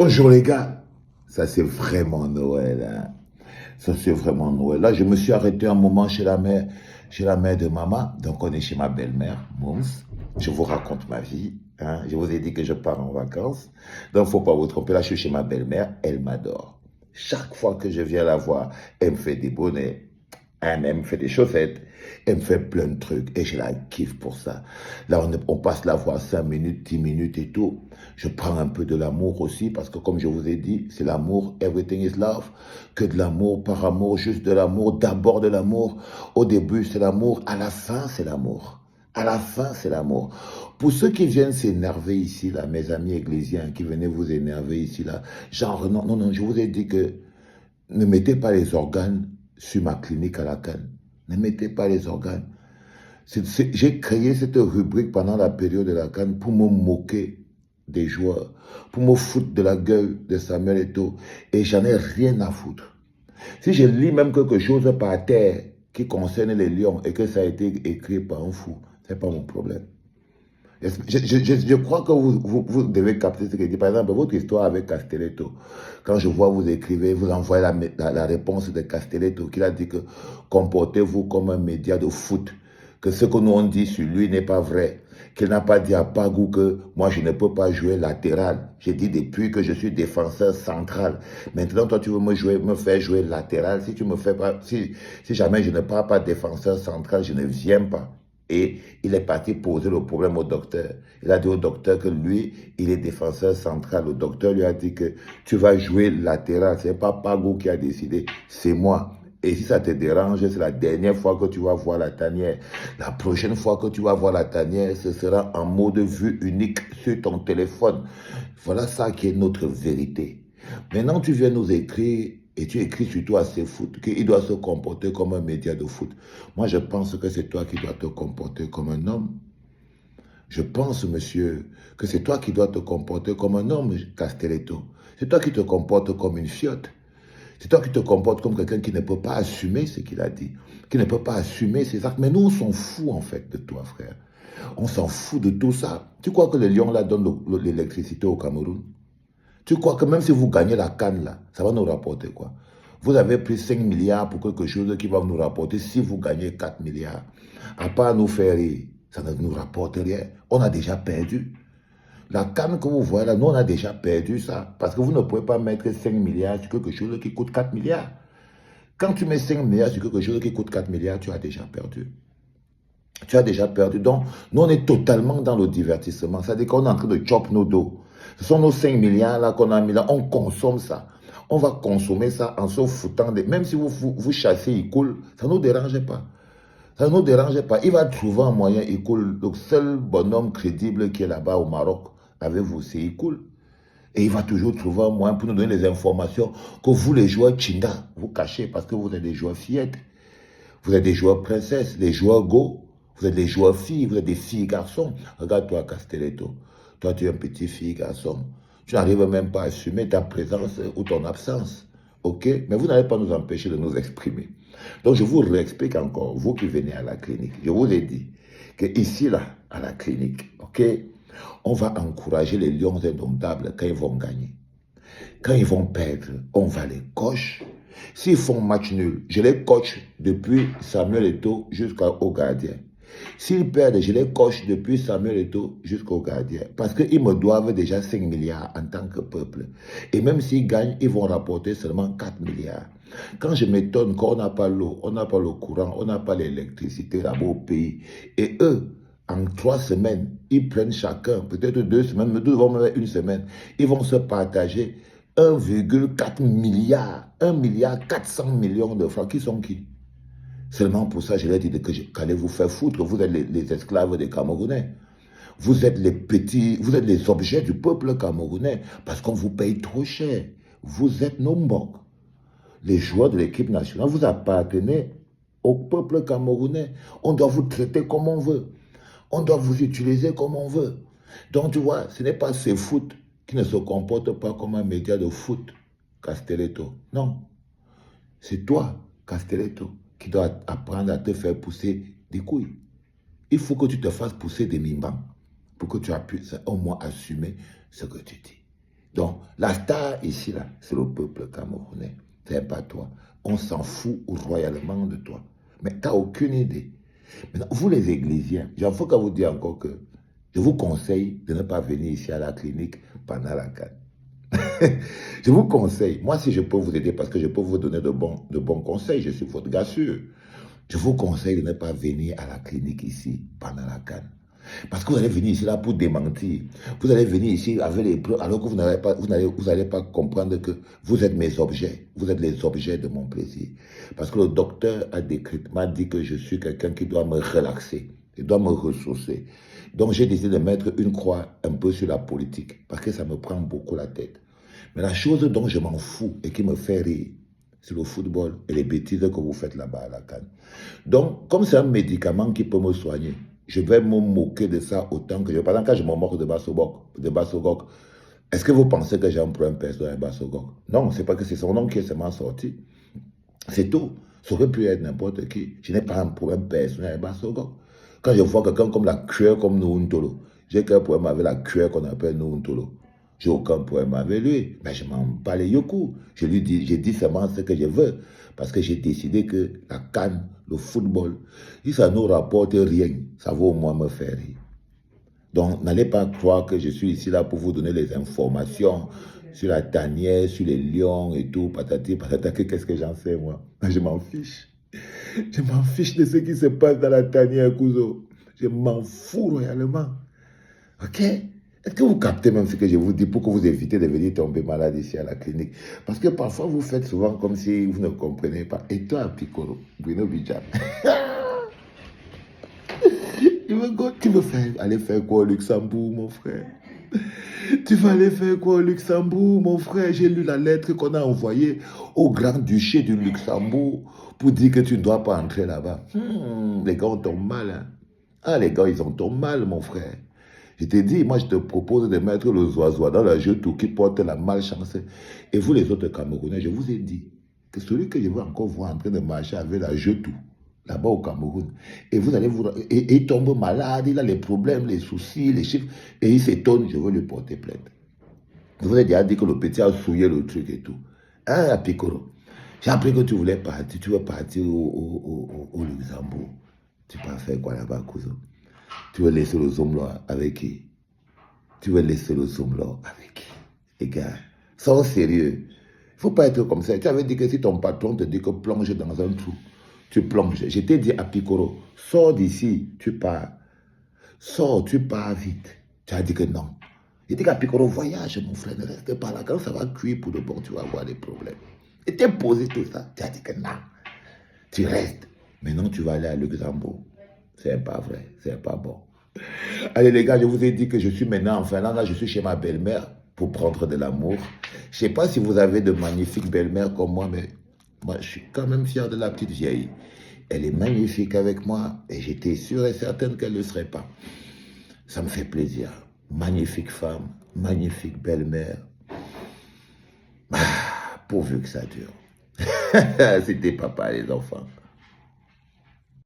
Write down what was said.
Bonjour les gars, ça c'est vraiment Noël, hein. Ça c'est vraiment Noël. Là, je me suis arrêté un moment chez la mère de maman. Donc on est chez ma belle-mère, Mons. Je vous raconte ma vie, hein. Je vous ai dit que je pars en vacances. Donc faut pas vous tromper. Là, je suis chez ma belle-mère. Elle m'adore. Chaque fois que je viens la voir, elle me fait des bonnets. Elle me fait des chaussettes, elle me fait plein de trucs et je la kiffe pour ça. Là, on passe la voir 5 minutes, 10 minutes et tout. Je prends un peu de l'amour aussi parce que comme je vous ai dit, c'est l'amour, everything is love. Que de l'amour, par amour, juste de l'amour, d'abord de l'amour. Au début, c'est l'amour, à la fin, c'est l'amour. À la fin, c'est l'amour. Pour ceux qui viennent s'énerver ici, là, mes amis ecclésiens qui venaient vous énerver ici, là, genre, non, non, non, je vous ai dit que ne mettez pas les organes sur ma clinique à la Cannes. Ne mettez pas les organes. J'ai créé cette rubrique pendant la période de la Cannes pour me moquer des joueurs, pour me foutre de la gueule de Samuel Eto'o. Et j'en ai rien à foutre. Si je lis même quelque chose par terre qui concerne les lions et que ça a été écrit par un fou, ce n'est pas mon problème. Je crois que vous devez capter ce que je dis. Par exemple, votre histoire avec Castelletto. Quand je vois vous écrivez, vous envoyez la réponse de Castelletto, qui a dit que comportez-vous comme un média de foot, que ce que nous on dit sur lui n'est pas vrai, qu'il n'a pas dit à Pagou que moi je ne peux pas jouer latéral. J'ai dit depuis que je suis défenseur central. Maintenant, toi tu veux me faire jouer latéral. Si tu me fais pas, si jamais je ne pars pas défenseur central, je ne viens pas. Et il est parti poser le problème au docteur. Il a dit au docteur que lui, il est défenseur central. Le docteur lui a dit que tu vas jouer latéral. Ce n'est pas Pagou qui a décidé, c'est moi. Et si ça te dérange, c'est la dernière fois que tu vas voir la tanière. La prochaine fois que tu vas voir la tanière, ce sera en mode vue unique sur ton téléphone. Voilà ça qui est notre vérité. Maintenant, tu viens nous écrire et tu écris surtout à ces foot qu'il doit se comporter comme un média de foot. Moi, je pense que c'est toi qui dois te comporter comme un homme. Je pense, monsieur, que c'est toi qui dois te comporter comme un homme, Castelletto. C'est toi qui te comportes comme une fiotte. C'est toi qui te comportes comme quelqu'un qui ne peut pas assumer ce qu'il a dit, qui ne peut pas assumer ses actes. Mais nous, on s'en fout, en fait, de toi, frère. On s'en fout de tout ça. Tu crois que les lions, là, donnent l'électricité au Cameroun? Tu crois que même si vous gagnez la canne, là, ça va nous rapporter quoi? Vous avez pris 5 milliards pour quelque chose qui va nous rapporter si vous gagnez 4 milliards. À part nous faire rire, ça ne nous rapporte rien. On a déjà perdu. La canne que vous voyez là, nous on a déjà perdu ça. Parce que vous ne pouvez pas mettre 5 milliards sur quelque chose qui coûte 4 milliards. Quand tu mets 5 milliards sur quelque chose qui coûte 4 milliards, tu as déjà perdu. Tu as déjà perdu. Donc, nous, on est totalement dans le divertissement. C'est-à-dire qu'on est en train de chop nos dos. Ce sont nos 5 milliards là qu'on a mis là. On consomme ça. On va consommer ça en se foutant de... Même si vous chassez, il coule, ça ne nous dérange pas. Ça ne nous dérange pas. Il va trouver un moyen, il coule. Le seul bonhomme crédible qui est là-bas au Maroc, avec vous, c'est il coule. Et il va toujours trouver un moyen pour nous donner les informations que vous, les joueurs Chinda, vous cachez parce que vous êtes des joueurs fillettes. Vous êtes des joueurs princesses, des joueurs go. Vous êtes des joueurs filles, vous êtes des filles garçons. Regarde-toi, Castelletto. Toi, tu es un petit fille garçon. Tu n'arrives même pas à assumer ta présence ou ton absence. OK? Mais vous n'allez pas nous empêcher de nous exprimer. Donc, je vous réexplique encore, vous qui venez à la clinique. Je vous ai dit que ici, là, à la clinique, OK? On va encourager les lions indomptables quand ils vont gagner. Quand ils vont perdre, on va les cocher. S'ils font match nul, je les coach depuis Samuel Eto'o jusqu'au gardien. S'ils perdent, je les coche depuis Samuel Eto'o jusqu'au gardien. Parce qu'ils me doivent déjà 5 milliards en tant que peuple. Et même s'ils gagnent, ils vont rapporter seulement 4 milliards. Quand je m'étonne qu'on n'a pas l'eau, on n'a pas le courant, on n'a pas l'électricité là-bas au pays. Et eux, en 3 semaines, ils prennent chacun, peut-être 2 semaines, mais nous devons même une semaine. Ils vont se partager 1,4 milliard, 1 milliard 400 millions de francs. Qui sont qui? Seulement pour ça, je leur ai dit qu'allez vous faire foutre. Vous êtes les esclaves des Camerounais. Vous êtes les petits, vous êtes les objets du peuple camerounais parce qu'on vous paye trop cher. Vous êtes nos mbok. Les joueurs de l'équipe nationale, vous appartenez au peuple camerounais. On doit vous traiter comme on veut. On doit vous utiliser comme on veut. Donc, tu vois, ce n'est pas ces foot qui ne se comportent pas comme un média de foot, Castelletto. Non. C'est toi, Castelletto, qui dois apprendre à te faire pousser des couilles. Il faut que tu te fasses pousser des mimbans pour que tu puisses au moins assumer ce que tu dis. Donc, La star ici, là, c'est le peuple camerounais. C'est pas toi. On s'en fout royalement de toi. Mais tu n'as aucune idée. Maintenant, vous les Églisiens, il faut que vous dire encore que je vous conseille de ne pas venir ici à la clinique pendant la CAN. Je vous conseille, moi si je peux vous aider parce que je peux vous donner de bons conseils, je suis votre gars sûr. Je vous conseille de ne pas venir à la clinique ici pendant la CAN. Parce que vous allez venir ici là pour démentir. Vous allez venir ici avec les preuves alors que vous n'allez pas comprendre que vous êtes mes objets. Vous êtes les objets de mon plaisir. Parce que le docteur m'a dit que je suis quelqu'un qui doit me relaxer. Il doit me ressourcer. Donc j'ai décidé de mettre une croix un peu sur la politique. Parce que ça me prend beaucoup la tête. Mais la chose dont je m'en fous et qui me fait rire, c'est le football et les bêtises que vous faites là-bas à la CAN. Donc, comme c'est un médicament qui peut me soigner, je vais me moquer de ça autant que je... Par exemple, quand je me moque de Bassogok, est-ce que vous pensez que j'ai un problème personnel avec Bassogok? Non, c'est pas que c'est son nom qui est seulement sorti. C'est tout. Ça aurait pu être n'importe qui. Je n'ai pas un problème personnel avec Bassogok. Quand je vois quelqu'un comme la cueur comme Nountolo, j'ai qu'un problème avec la cueur qu'on appelle Nountolo. J'ai aucun problème avec lui, mais je m'en bats les yoku. J'ai dit seulement ce que je veux, parce que j'ai décidé que la CAN, le football, si ça ne nous rapporte rien, ça va au moins me faire rire. Donc, n'allez pas croire que je suis ici là pour vous donner les informations sur la tanière, sur les lions et tout, patati, patata, qu'est-ce que j'en sais, moi? Je m'en fiche. Je m'en fiche de ce qui se passe dans la tanière, Kouzo. Je m'en fous royalement. Ok? Est-ce que vous captez même ce que je vous dis pour que vous évitez de venir tomber malade ici à la clinique? Parce que parfois, vous faites souvent comme si vous ne comprenez pas. Et toi, Piccolo, Bruno Bidjam, tu veux aller faire quoi au Luxembourg, mon frère? Tu vas aller faire quoi au Luxembourg, mon frère? J'ai lu la lettre qu'on a envoyée au Grand-Duché du Luxembourg pour dire que tu ne dois pas entrer là-bas. Les gars, on tombe mal. Hein? Ah, les gars, ils ont tombé mal, mon frère. Je t'ai dit, moi, je te propose de mettre le zoizois dans la jetou qui porte la malchance. Et vous, les autres Camerounais, je vous ai dit que celui que je veux encore voir en train de marcher avec la jetou, là-bas au Cameroun, et vous allez vous... Et il tombe malade, il a les problèmes, les soucis, les chiffres, et il s'étonne, je veux lui porter plainte. Je vous ai déjà dit que le petit a souillé le truc et tout. Hein, Piccolo? J'ai appris que tu voulais partir, tu veux partir au Luxembourg. Tu vas faire quoi là-bas, cousin? Tu veux laisser le zoom là avec qui? Tu veux laisser le zoom là avec qui? Les gars, sois sérieux. Il ne faut pas être comme ça. Tu avais dit que si ton patron te dit que plonge dans un trou, tu plonges. Je t'ai dit à Piccolo, sors d'ici, tu pars. Sors, tu pars vite. Tu as dit que non. J'ai dit qu'à Piccolo, voyage, mon frère, ne reste pas là. Quand ça va cuire pour de bon, tu vas avoir des problèmes. Et tu as posé tout ça. Tu as dit que non. Tu restes. Maintenant, tu vas aller à Luxembourg. C'est pas vrai, c'est pas bon. Allez les gars, je vous ai dit que je suis maintenant en Finlande, là je suis chez ma belle-mère pour prendre de l'amour. Je sais pas si vous avez de magnifiques belles-mères comme moi, mais moi je suis quand même fier de la petite vieille. Elle est magnifique avec moi et j'étais sûr et certaine qu'elle ne le serait pas. Ça me fait plaisir. Magnifique femme, magnifique belle-mère. Ah, pourvu que ça dure. C'était papa les enfants.